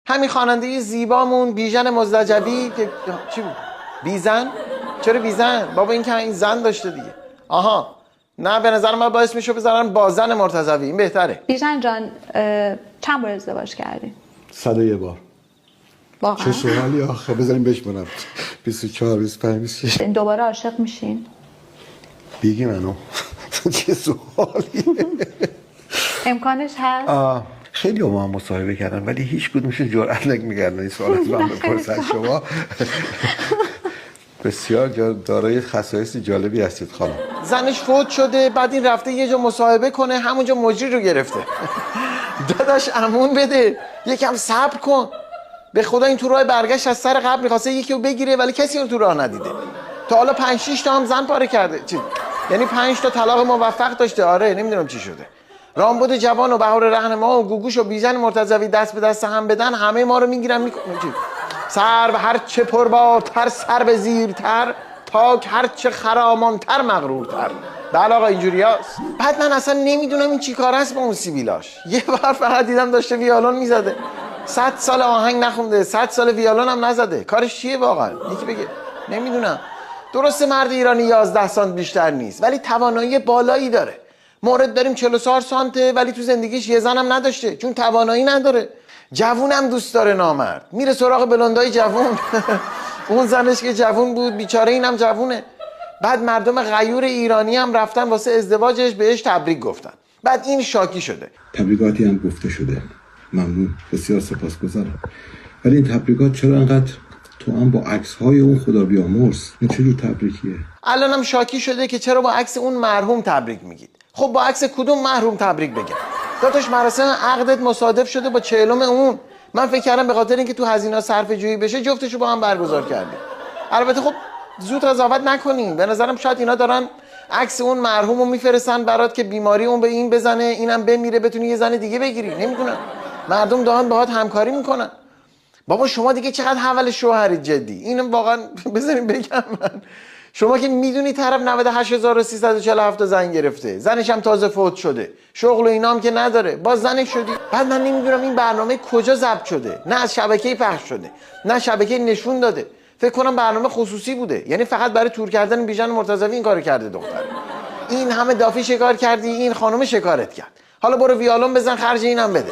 همین خواننده زیبامون بیژن مزدجبی که چی بود؟ بیزن؟ چرا بیزن؟ بابا این که این زن داشته دیگه. آها نه به نظر من با اسمشو بذارن بازن مرتضوی، این بهتره. بیژن جان چند بار ازدواج کردی؟ 101 بار. واقعا؟ چه سوالی آخه بذاریم بشمونم. 24 25 26. دوباره عاشق میشین؟ بیگی منو. چه سوالی. امکانش هست؟ خیلی با هم مصاحبه کردن ولی هیچ کدومشون جرئت نمی‌کردن این سوال از من بپرسن. شما بسیار دارای خصایص جالبی هستید خانم. زنش فوت شده، بعد این رفته یه جا مصاحبه کنه، همونجا مجری رو گرفته. داداش امون بده، یکم صبر کن. به خدا این تو راه برگشت از سر قبل می‌خواسته یکی رو بگیره ولی کسی اون تو راه ندیده. تا حالا 5 6 تا هم زن پاره کرده. یعنی 5 تا طلاق موفق داشته. آره نمیدونم چی شده. رامبد جوان و بهار رهنما و گوگوش و بیژن مرتضوی دست به دست هم بدن، همه ما رو میگیرن سر به هر چه پربارتر، سر به زیرتر، تاک هر چه خرامانتر، مغرورتر. بله آقا اینجوری هست. بعد من اصلا نمیدونم این چی کار است با اون سیبیلاش. یه بار فقط دیدم داشته ویالون میزده. 100 سال آهنگ نخونده، 100 سال ویالون هم نزده. کارش چیه واقعا؟ یکی بگه. نمیدونم. درسته مرد ایرانی 11 سانت بیشتر نیست ولی توانایی بالایی داره. مورد داریم 44 سانته ولی تو زندگیش یه زنم نداشته چون توانایی نداره. جوونم دوست داره نامرد، میره سراغ بلندای جوون. اون زنش که جوون بود بیچاره اینم جوونه. بعد مردم غیور ایرانی هم رفتن واسه ازدواجش بهش تبریک گفتن. بعد این شاکی شده. تبریکاتی هم گفته شده. ممنون، بسیار سپاسگزارم. ولی این تبریکات چرا انقدر تو هم با عکس‌های اون خدا بیامرز؟ این چه جور تبریکیه؟ الانم شاکی شده که چرا با عکس اون مرحوم تبریک میگید. خب با عکس کدوم مرحوم تبریک بگم؟ داداش مراسم عقدت مصادف شده با 40م اون. من فکر کردم به خاطر اینکه تو هزینه صرفه جویی بشه جفتشو با هم برگزار کردیم. البته خب زود قضاوت نکنین. به نظرم شاید اینا دارن عکس اون مرحومو میفرستن برات که بیماری اون به این بزنه، اینم بمیره بتونی یه زن دیگه بگیری. نمیدونم. مردم دارن باهات همکاری میکنن. بابا شما دیگه چقدر حول شوهرید جدی. اینم واقعا بذارین بگم من. شما که میدونی طرف 98347 تا زن گرفته، زنش هم تازه فوت شده، شغل و اینام که نداره، باز زنش شدی. بعد من نمیدونم این برنامه کجا ضبط شده، نه از شبکه‌ای پخش شده نه شبکه نشون داده. فکر کنم برنامه خصوصی بوده، یعنی فقط برای تور کردن بیژن مرتضوی این کارو کرده دختر. این همه دافی شکار کردی، این خانم شکارت کرد. حالا برو ویالون بزن خرج اینم بده.